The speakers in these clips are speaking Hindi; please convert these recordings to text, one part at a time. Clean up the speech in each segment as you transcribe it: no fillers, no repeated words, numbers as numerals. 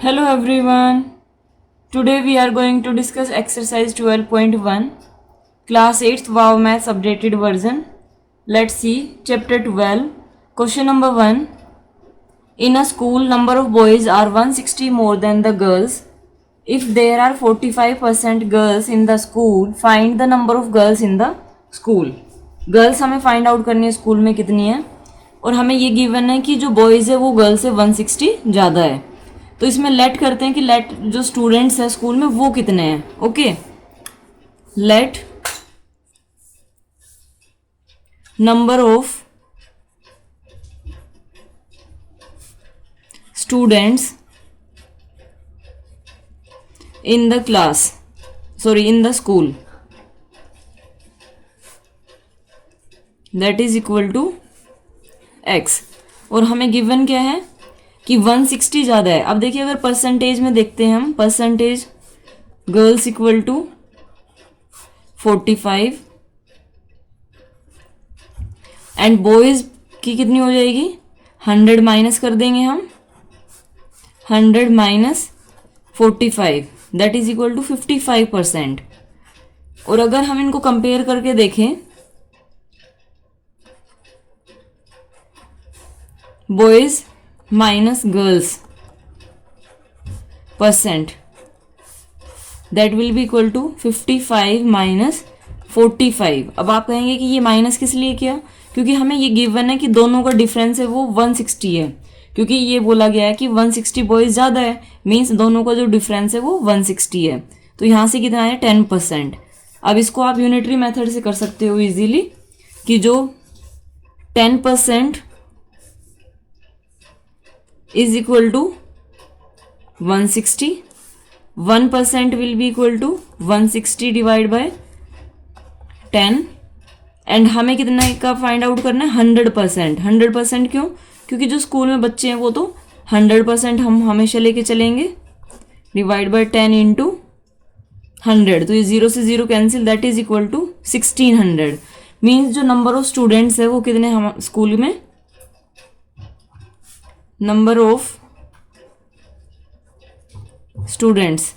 Hello everyone. Today we are going to discuss exercise 12.1 class 8th Wow Maths updated version. Let's see chapter 12. Question number 1. In a school, number of boys are 160 more than the girls. If there are 45% girls in the school, find the number of girls in the school. Girls हमें फाइंड आउट करनी है स्कूल में कितनी है, और हमें ये गिवन है कि जो बॉयज़ है वो गर्ल्स से 160 ज़्यादा है. तो इसमें लेट करते हैं कि लेट जो स्टूडेंट्स है स्कूल में वो कितने हैं. Okay, let number of students in the class, in the school, that is equal to x. और हमें गिवन क्या है कि 160 ज़्यादा है. अब देखिए, अगर परसेंटेज में देखते हैं हम, percentage girls equal to 45 and boys की कितनी हो जाएगी, 100 माइनस कर देंगे हम, 100 minus 45 that is equal to 55%. और अगर हम इनको कंपेयर करके देखें, boys minus girls percent, that will be equal to 55 minus 45. अब आप कहेंगे कि ये माइनस किस लिए किया, क्योंकि हमें ये गिवन है कि दोनों का डिफरेंस है वो 160 है, क्योंकि ये बोला गया है कि 160 बॉयज ज़्यादा है, मीन्स दोनों का जो डिफरेंस है वो 160 है. तो यहाँ से कितना है, 10%. अब इसको आप यूनिटरी मेथड से कर सकते हो इजीली, कि जो 10% is equal to 160, 1% will be equal to 160 divide by 10. And हमें कितना का फाइंड आउट करना है, 100%. 100% क्यों, क्योंकि जो स्कूल में बच्चे हैं वो तो 100% हम हमेशा लेके चलेंगे, डिवाइड बाय 10 इंटू 100. तो ये 0 से 0 cancel, that is equal to 1600. Means जो नंबर ऑफ स्टूडेंट्स है वो कितने हम स्कूल में, number of students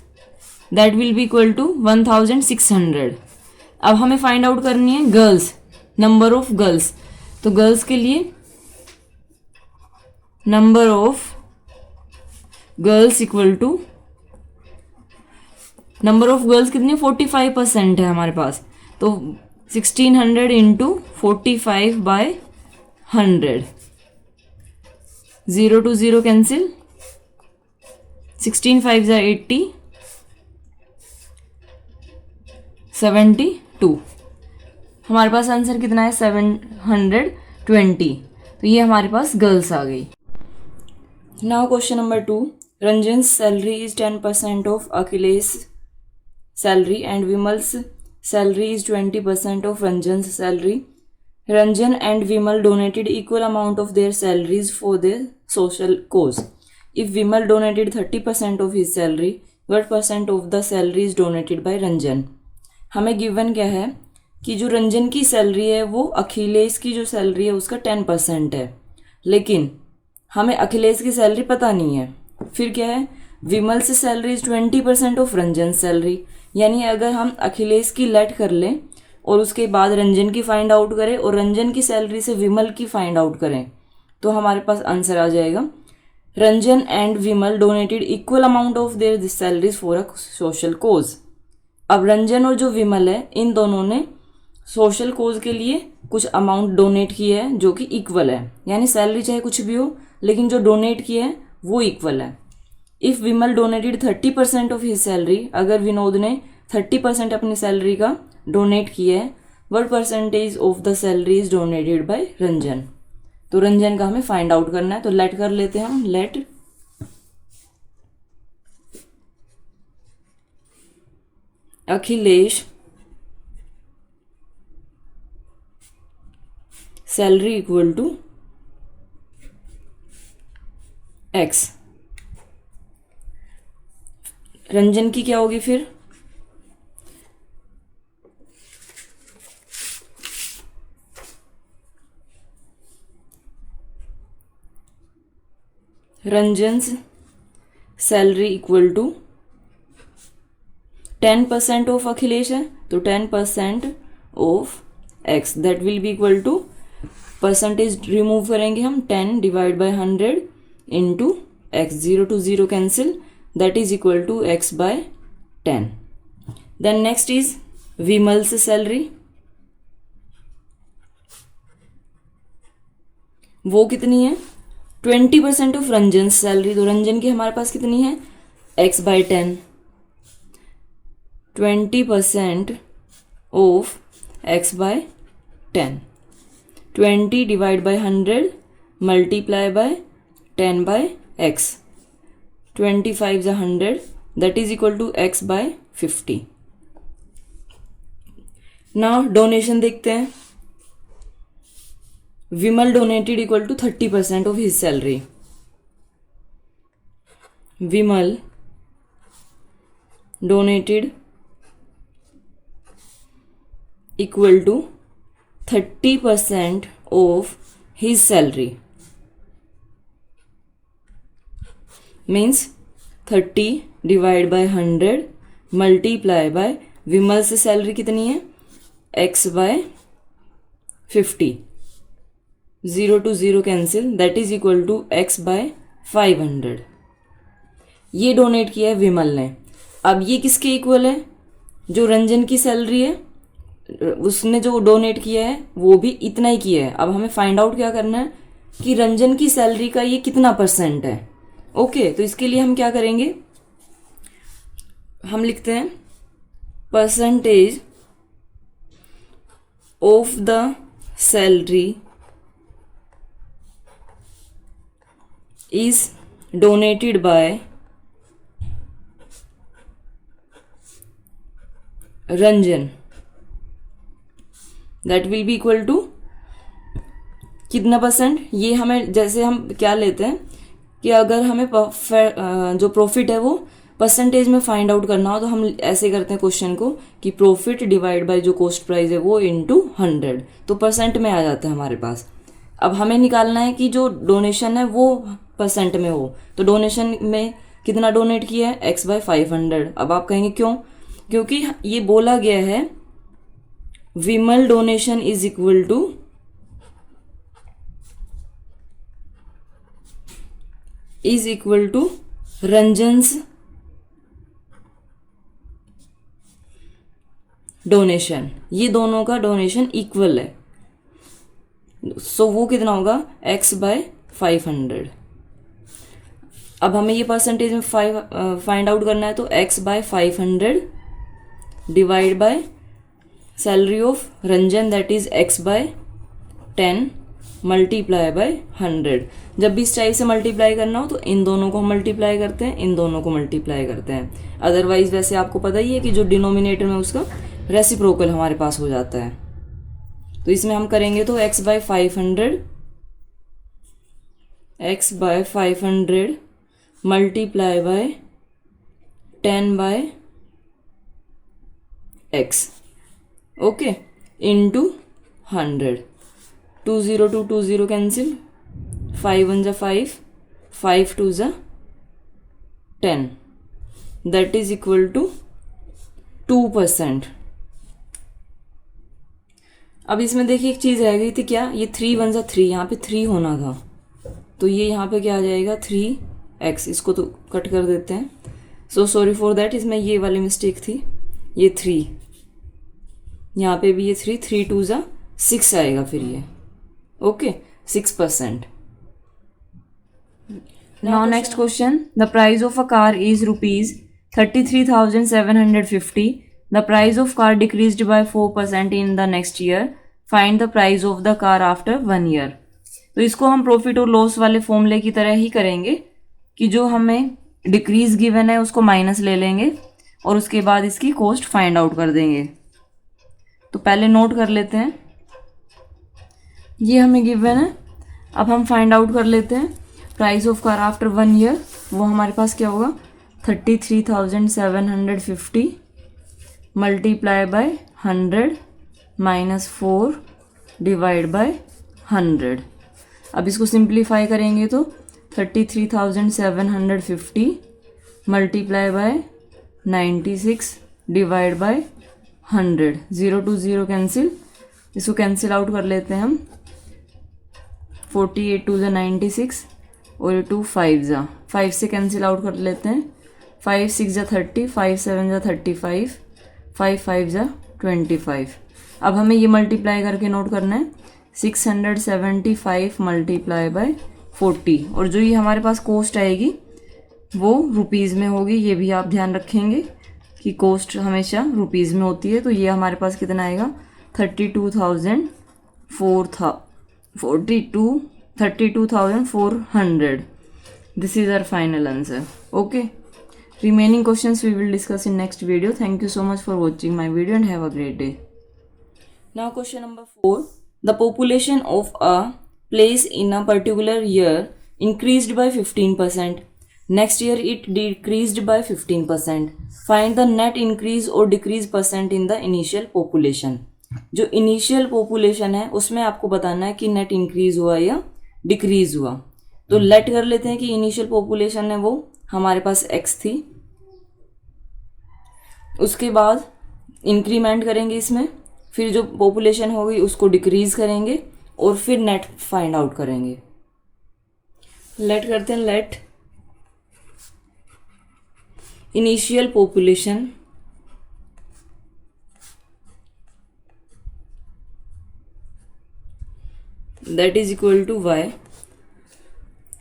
that will be equal to 1600. अब हमें फाइंड आउट करनी है गर्ल्स, नंबर ऑफ गर्ल्स. तो गर्ल्स के लिए number of girls equal to, number of girls कितनी, 45% है हमारे पास, तो 1600 इंटू 45 बाय 100, 0 to 0 कैंसिल, 16 5 जा 80, 72. हमारे पास आंसर कितना है, 720. तो ये हमारे पास गर्ल्स आ गई. Now question number 2. Ranjan salary is 10% of Akhilesh salary and Vimal's salary is 20% of Ranjan salary. Ranjan and Vimal donated equal amount of their salaries for their social cause. If Vimal donated 30% of his salary, what % of the salary is donated by Ranjan. हमें गिवन क्या है कि जो रंजन की सैलरी है वो अखिलेश की जो सैलरी है उसका 10% है, लेकिन हमें अखिलेश की सैलरी पता नहीं है. फिर क्या है, विमल से salary is 20% of Ranjan salary. यानी अगर हम अखिलेश की लेट कर लें और उसके बाद रंजन की फाइंड आउट करें और रंजन की सैलरी से विमल की फाइंड आउट करें, तो हमारे पास आंसर आ जाएगा, Ranjan and Vimal donated equal amount of their salaries for a social cause. अब रंजन और जो विमल है इन दोनों ने सोशल कोज के लिए कुछ अमाउंट डोनेट की है जो कि इक्वल है, यानी सैलरी चाहे कुछ भी हो लेकिन जो डोनेट किए हैं वो इक्वल है. If Vimal donated 30% of his salary, अगर विनोद ने 30% अपनी सैलरी का डोनेट किया है, what % of the salary is donated by Ranjan. तो रंजन का हमें फाइंड आउट करना है. तो लेट कर लेते हैं हम, let Akhilesh salary equal to X. Ranjan की क्या होगी फिर, Ranjan's salary equal to 10% of Akhilesh है, तो 10% of X, that will be equal to, percentage remove करेंगे हम, 10 divide by 100 into X, 0 to 0 cancel, that is equal to X by 10. Then next is Vimal's salary, वो कितनी है, 20% ऑफ रंजन सैलरी, तो रंजन की हमारे पास कितनी है, x by 10, 20% of x by 10, 20 divide by 100 multiply by 10 by x, 25 जा 100, that is equal to x by 50. Now donation देखते हैं. Vimal donated equal to 30% of his salary. Vimal donated equal to 30% of his salary, means 30 divide by 100 multiply by, Vimal से सैलरी कितनी है, x by 50, 0 to 0 cancel, that is equal to x by 500. ये डोनेट किया है विमल ने. अब ये किसके इक्वल है, जो रंजन की सैलरी है, उसने जो डोनेट किया है वो भी इतना ही किया है. अब हमें फाइंड आउट क्या करना है कि रंजन की सैलरी का ये कितना % है. ओके, तो इसके लिए हम क्या करेंगे, हम लिखते हैं percentage of the salary is donated by Ranjan, that will be equal to कितना %. ये हमें, जैसे हम क्या लेते हैं कि अगर हमें जो प्रॉफिट है वो परसेंटेज में फाइंड आउट करना हो तो हम ऐसे करते हैं क्वेश्चन को कि प्रॉफिट डिवाइड बाय जो कॉस्ट प्राइस है वो इंटू 100, तो % में आ जाता है हमारे पास. अब हमें निकालना है कि जो डोनेशन है वो % में हो, तो डोनेशन में कितना डोनेट किया है, x बाय 500. अब आप कहेंगे क्यों, क्योंकि ये बोला गया है Vimal donation is equal to Ranjan's donation, ये दोनों का डोनेशन इक्वल है, सो वो कितना होगा, x बाय 500. अब हमें ये परसेंटेज में फाइंड आउट करना है, तो x by 500 divide by salary of Ranjan, that is x by 10 multiply by 100. जब भी इस टाइप से मल्टीप्लाई करना हो तो इन दोनों को हम मल्टीप्लाई करते हैं, इन दोनों को मल्टीप्लाई करते हैं. अदरवाइज वैसे आपको पता ही है कि जो डिनोमिनेटर में उसका रेसिप्रोकल हमारे पास हो जाता है. तो इसमें हम करेंगे तो x by 500 multiply by 10 by x, okay, into 100, 20 to 20 cancel, 5 1 जा 5, 5 2 जा 10, दैट इज इक्वल टू 2%. अब इसमें देखिए एक चीज़ रह गई थी, क्या, ये 3 1 जा 3, यहाँ पे 3 होना था, तो ये यहाँ पे क्या आ जाएगा 3x, इसको तो कट कर देते हैं. सो सॉरी फॉर दैट, इसमें ये वाली मिस्टेक थी, ये 3, यहाँ पे भी ये 3, 3 2 जा 6 आएगा फिर ये, okay, 6%. Now next question, the price of a car is rupees 33,750. The price of car decreased by 4% in the next year. Find the price of the car after 1 year. तो इसको हम प्रॉफिट और लॉस वाले फॉर्मूले की तरह ही करेंगे कि जो हमें डिक्रीज गिवन है उसको माइनस ले लेंगे और उसके बाद इसकी कॉस्ट फाइंड आउट कर देंगे. तो पहले नोट कर लेते हैं, ये हमें गिवन है. अब हम फाइंड आउट कर लेते हैं price of car after 1 year. वो हमारे पास क्या होगा, 33,750 multiply by 100 minus 4 divide by 100. अब इसको सिंप्लीफाई करेंगे तो 33,750 multiply by 96 divide by 100। 0 to 0 cancel, इसको कैंसिल आउट कर लेते हैं हम। 48 2 ज़ा 96 और 2 5 ज़ा 5 से कैंसिल आउट कर लेते हैं। 5 6 ज़ा 30, 5 7 ज़ा 35, 5 5 ज़ा 25। अब हमें ये मल्टीप्लाई करके नोट करना है 675 मल्टीप्लाई बाय 40। और जो ये हमारे पास कॉस्ट आएगी वो रुपीज़ में होगी, ये भी आप ध्यान रखेंगे कि कॉस्ट हमेशा रुपीज़ में होती है। तो ये हमारे पास कितना आएगा 32,400। This is our final answer. Okay, remaining questions we will discuss in next video. Thank you so much for watching my video and have a great day. Now question number 4. The population of a place in a particular year increased by 15%. Next year it decreased by 15%. Find the net increase or decrease percent in the initial population. जो इनिशियल पॉपुलेशन है उसमें आपको बताना है कि नेट इंक्रीज हुआ या डिक्रीज हुआ। तो लेट कर लेते हैं कि इनिशियल पॉपुलेशन है वो हमारे पास x थी, उसके बाद इंक्रीमेंट करेंगे इसमें, फिर जो पॉपुलेशन होगी उसको डिक्रीज करेंगे और फिर नेट फाइंड आउट करेंगे। लेट करते हैं, let initial population that is equal to y।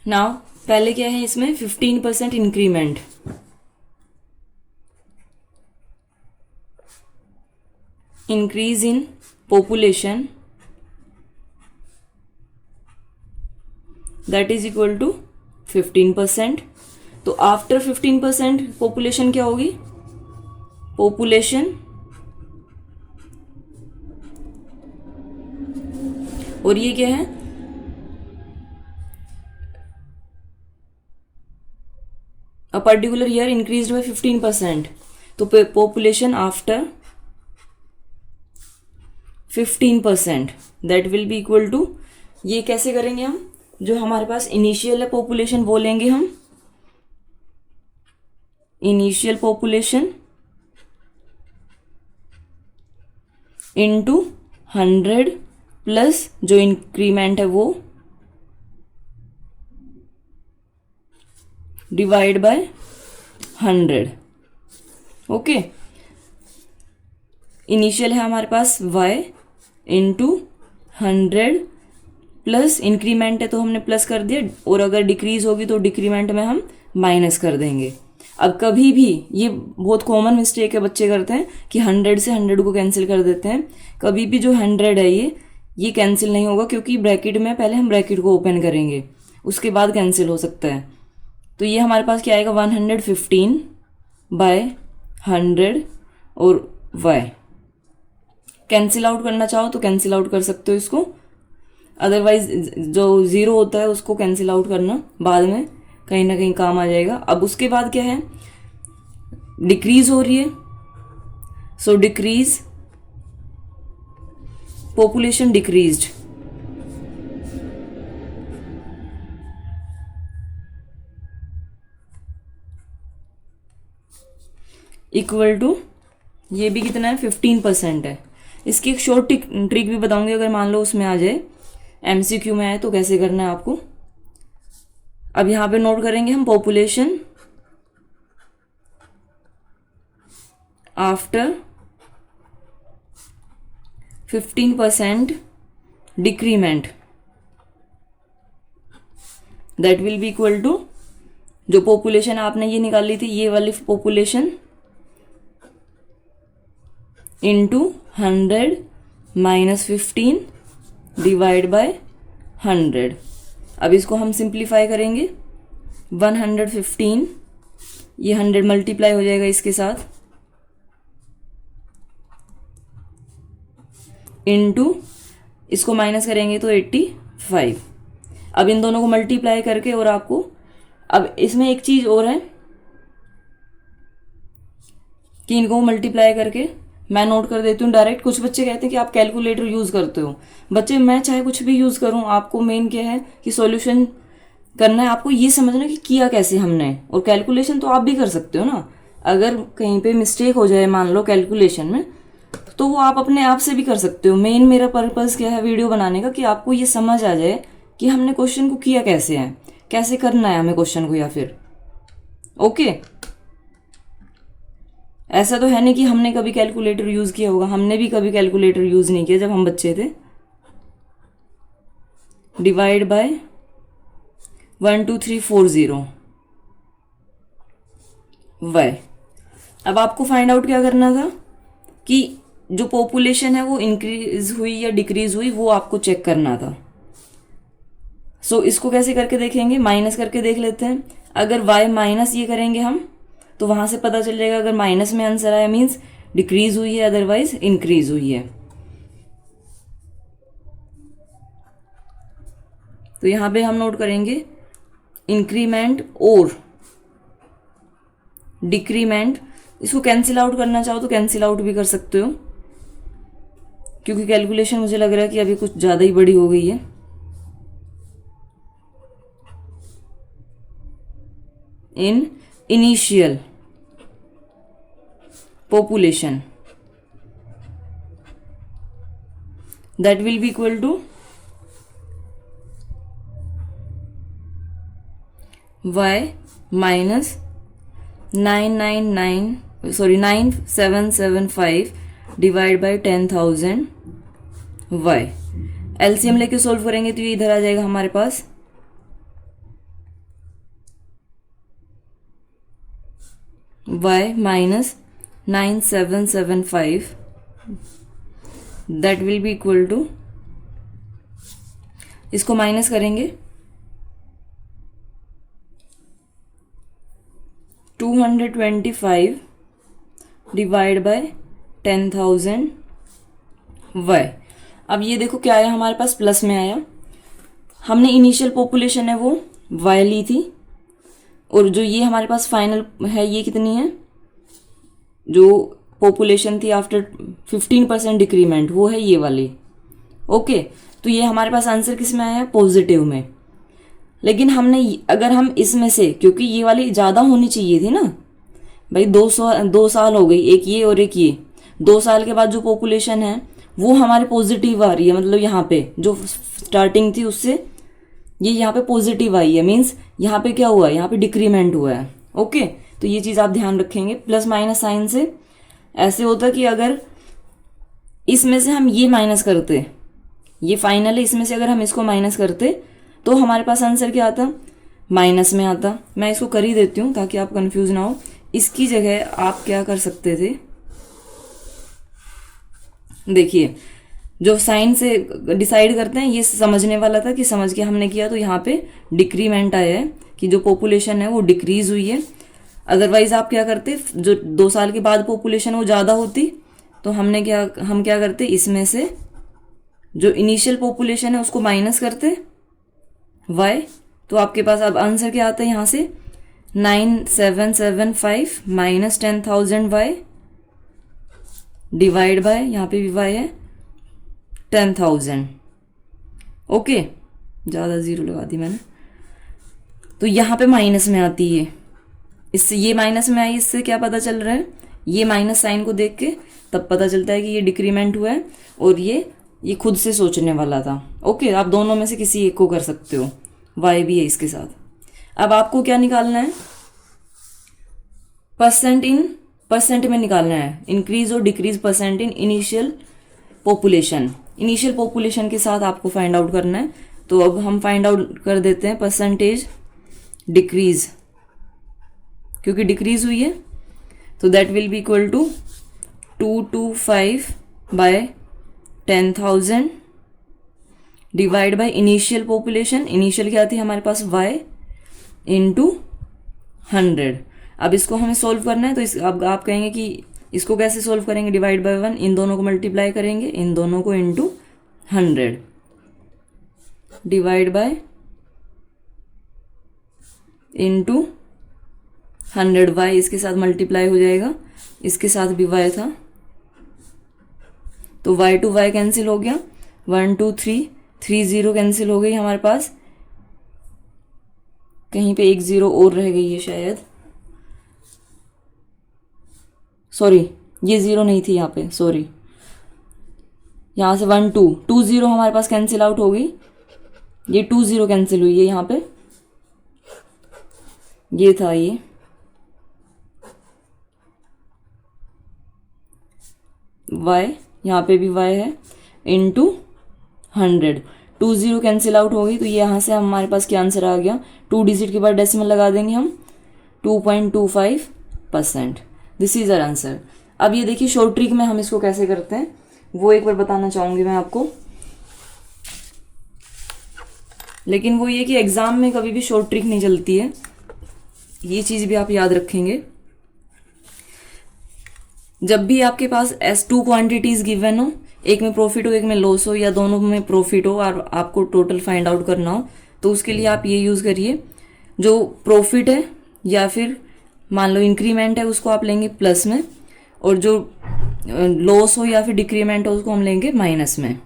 Now पहले क्या है इसमें 15% increment, increase in population that is equal to 15%। तो आफ्टर 15% पॉपुलेशन क्या होगी, पॉपुलेशन और ये क्या है a particular year increased by 15%। तो population after 15% that will be equal to, ये कैसे करेंगे हम, जो हमारे पास इनिशियल है पॉपुलेशन वो लेंगे हम, इनिशियल पॉपुलेशन इनटू 100 प्लस जो इंक्रीमेंट है वो डिवाइड बाय 100। ओके, इनिशियल है हमारे पास y इंटू 100 प्लस इंक्रीमेंट है तो हमने प्लस कर दिया, और अगर डिक्रीज होगी तो डिक्रीमेंट में हम माइनस कर देंगे। अब कभी भी, ये बहुत कॉमन मिस्टेक है बच्चे करते हैं कि 100 से 100 को कैंसिल कर देते हैं। कभी भी जो 100 है ये कैंसिल नहीं होगा, क्योंकि ब्रैकेट में पहले हम ब्रैकेट को ओपन करेंगे उसके बाद कैंसिल हो सकता है। तो ये हमारे पास क्या आएगा 115 बाय 100 और y। कैंसिल आउट करना चाहो तो कैंसिल आउट कर सकते हो इसको, अदरवाइज जो 0 होता है उसको कैंसिल आउट करना बाद में कहीं ना कहीं काम आ जाएगा। अब उसके बाद क्या है, डिक्रीज हो रही है, so decrease population decreased equal to, ये भी कितना है 15% है। इसकी एक शॉर्ट ट्रिक भी बताऊंगी, अगर मान लो उसमें आ जाए MCQ में आए तो कैसे करना है आपको। अब यहाँ पे नोट करेंगे हम population after 15% decrement that will be equal to, जो पॉपुलेशन आपने ये निकाली थी ये वाली population into 100 minus 15 divide by 100। अब इसको हम सिंप्लीफाई करेंगे, 115 ये 100 मल्टीप्लाई हो जाएगा इसके साथ, इंटू इसको माइनस करेंगे तो 85। अब इन दोनों को मल्टीप्लाई करके, और आपको अब इसमें एक चीज और है कि इनको मल्टीप्लाई करके मैं नोट कर देती हूँ डायरेक्ट। कुछ बच्चे कहते हैं कि आप कैलकुलेटर यूज करते हो, बच्चे मैं चाहे कुछ भी यूज करूँ, आपको मेन क्या है कि सॉल्यूशन करना है आपको ये समझना कि किया कैसे हमने, और कैलकुलेशन तो आप भी कर सकते हो ना। अगर कहीं पे मिस्टेक हो जाए मान लो कैलकुलेशन में, तो वो आप अपने आप से भी कर सकते हो। मेन मेरा पर्पस क्या है वीडियो बनाने का, कि आपको ये समझ आ जाए कि हमने क्वेश्चन को किया कैसे है, कैसे करना है हमें क्वेश्चन को, या फिर ओके। ऐसा तो है नहीं कि हमने कभी कैलकुलेटर यूज किया होगा, हमने भी कभी कैलकुलेटर यूज नहीं किया जब हम बच्चे थे। Divide by 1 2 3 4 0 y. अब आपको फाइंड आउट क्या करना था कि जो पॉपुलेशन है वो इंक्रीज हुई या डिक्रीज हुई, वो आपको चेक करना था। सो इसको कैसे करके देखेंगे, माइनस करके देख लेते हैं। अगर y माइनस ये करेंगे हम, तो वहां से पता चल जाएगा अगर माइनस में आंसर आया मीन्स डिक्रीज हुई है, अदरवाइज इंक्रीज हुई है। तो यहां पे हम नोट करेंगे इंक्रीमेंट और डिक्रीमेंट। इसको कैंसिल आउट करना चाहो तो कैंसिल आउट भी कर सकते हो, क्योंकि कैलकुलेशन मुझे लग रहा है कि अभी कुछ ज़्यादा ही बड़ी हो गई है। इन initial population that will be equal to y minus 9775 divide by 10,000 y। LCM लेके सोल्व करेंगे तो ये इधर आ जाएगा हमारे पास y minus 9775 that will be equal to, इसको माइनस करेंगे 225 डिवाइड बाय 10,000 y। अब ये देखो क्या आया हमारे पास, प्लस में आया। हमने इनिशियल पॉपुलेशन है वो y ली थी, और जो ये हमारे पास फाइनल है ये कितनी है, जो पॉपुलेशन थी आफ्टर 15% डिक्रीमेंट, वो है ये वाली। ओके, तो ये हमारे पास आंसर किस में आया है, पॉजिटिव में। लेकिन हमने अगर हम इसमें से, क्योंकि ये वाली ज़्यादा होनी चाहिए थी ना भाई, 2 साल हो गई, एक ये और एक ये, 2 साल के बाद जो पॉपुलेशन है वो हमारे पॉजिटिव आ रही है। मतलब यहाँ पे जो स्टार्टिंग थी उससे ये यहाँ पे पॉजिटिव आई है, मीन्स यहाँ पे क्या हुआ है, यहाँ पे डिक्रीमेंट हुआ है। ओके, तो ये चीज़ आप ध्यान रखेंगे। प्लस माइनस साइन से ऐसे होता कि अगर इसमें से हम ये माइनस करते, ये फाइनल है, इसमें से अगर हम इसको माइनस करते तो हमारे पास आंसर क्या आता, माइनस में आता। मैं इसको कर ही देती हूँ ताकि आप कंफ्यूज ना हो। इसकी जगह आप क्या कर सकते थे, देखिए जो साइन से डिसाइड करते हैं ये समझने वाला था कि समझ के हमने किया, तो यहाँ पे डिक्रीमेंट आया है कि जो पॉपुलेशन है वो डिक्रीज हुई है। अदरवाइज आप क्या करते, जो 2 साल के बाद पॉपुलेशन वो ज़्यादा होती, तो हम क्या करते, इसमें से जो इनिशियल पॉपुलेशन है उसको माइनस करते y। तो आपके पास अब आंसर क्या आता है यहाँ से, 9775 माइनस 10,000 y डिवाइड बाय, यहाँ पे भी y है 10,000। ओके, ज़्यादा जीरो लगा दी मैंने, तो यहाँ पे माइनस में आती है, इससे ये माइनस में आई। इससे क्या पता चल रहा है, ये माइनस साइन को देख के तब पता चलता है कि ये डिक्रीमेंट हुआ है, और ये खुद से सोचने वाला था। ओके, आप दोनों में से किसी एक को कर सकते हो, y भी है इसके साथ। अब आपको क्या निकालना है, परसेंट में निकालना है, इंक्रीज और decrease percent in initial population. Initial population के साथ आपको फाइंड आउट करना है। तो अब हम फाइंड आउट कर देते हैं परसेंटेज डिक्रीज, क्योंकि डिक्रीज हुई है, तो that will be equal to 225 by 10,000 divide by initial population. Initial क्या थी हमारे पास, y इंटू 100। अब इसको हमें सोल्व करना है, तो अब आप कहेंगे कि इसको कैसे सोल्व करेंगे, डिवाइड बाय 1, इन दोनों को मल्टीप्लाई करेंगे, इन दोनों को into 100 divide by into 100। y इसके साथ मल्टीप्लाई हो जाएगा, इसके साथ भी y था, तो y टू y कैंसिल हो गया, 1 2 3 3 0 कैंसिल हो गई हमारे पास, कहीं पे एक ज़ीरो और रह गई है शायद, सॉरी ये ज़ीरो नहीं थी यहाँ पे, सॉरी, यहाँ से 1 2 2 0 हमारे पास कैंसिल आउट हो गई, ये 2 0 कैंसिल हुई है यहाँ पे, ये था ये, y यहाँ पे भी y है इंटू 100, 2 0 कैंसिल आउट हो गई, तो ये यहाँ से हमारे पास क्या आंसर आ गया, 2 डिजिट के बाद डेसिमल लगा देंगे हम, 2.25%। This is our answer. अब ये देखिए शॉर्ट ट्रिक में हम इसको कैसे करते हैं वो एक बार बताना चाहूँगी मैं आपको, लेकिन वो ये कि एग्ज़ाम में कभी भी शॉर्ट ट्रिक नहीं चलती है, ये चीज़ भी आप याद रखेंगे। जब भी आपके पास S2 क्वांटिटीज गिवन हो, एक में प्रॉफिट हो एक में लॉस हो, या दोनों में प्रॉफिट हो और आपको टोटल फाइंड आउट करना हो, तो उसके लिए आप ये यूज़ करिए, जो प्रॉफिट है या फिर मान लो इंक्रीमेंट है उसको आप लेंगे प्लस में, और जो लॉस हो या फिर डिक्रीमेंट हो उसको हम लेंगे माइनस में,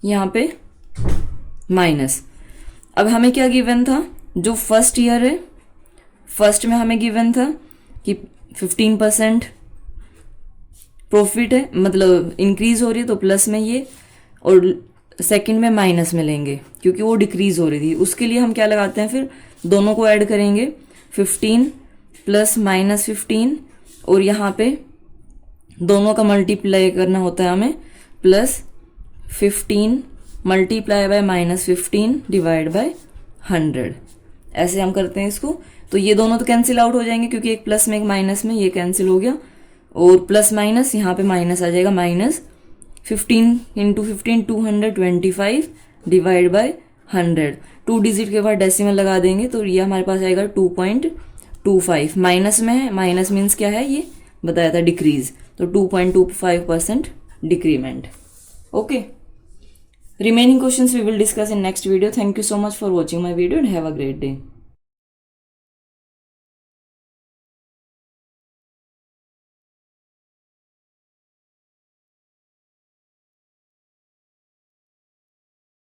यहाँ पे माइनस। अब हमें क्या गिवन था, जो फर्स्ट ईयर है फर्स्ट में हमें गिवन था कि 15% प्रॉफिट है, मतलब इंक्रीज हो रही है तो प्लस में ये, और सेकंड में माइनस में लेंगे क्योंकि वो डिक्रीज हो रही थी। उसके लिए हम क्या लगाते हैं, फिर दोनों को ऐड करेंगे, 15 प्लस माइनस 15, और यहाँ पे दोनों का मल्टीप्लाई करना होता है हमें, plus 15 multiply by minus 15 divide by 100, ऐसे हम करते हैं इसको। तो ये दोनों तो कैंसिल आउट हो जाएंगे क्योंकि एक प्लस में एक माइनस में, ये कैंसिल हो गया, और प्लस माइनस यहाँ पे माइनस आ जाएगा, minus 15 into 15 225 divide by 100, 2 digit के बाद डेसिमल लगा देंगे तो ये हमारे पास आएगा 2.25, माइनस में है, माइनस मीन्स क्या है ये बताया था डिक्रीज, तो 2.25% decrement. Okay, remaining questions we will discuss in next video. Thank you so much for watching my video and have a great day.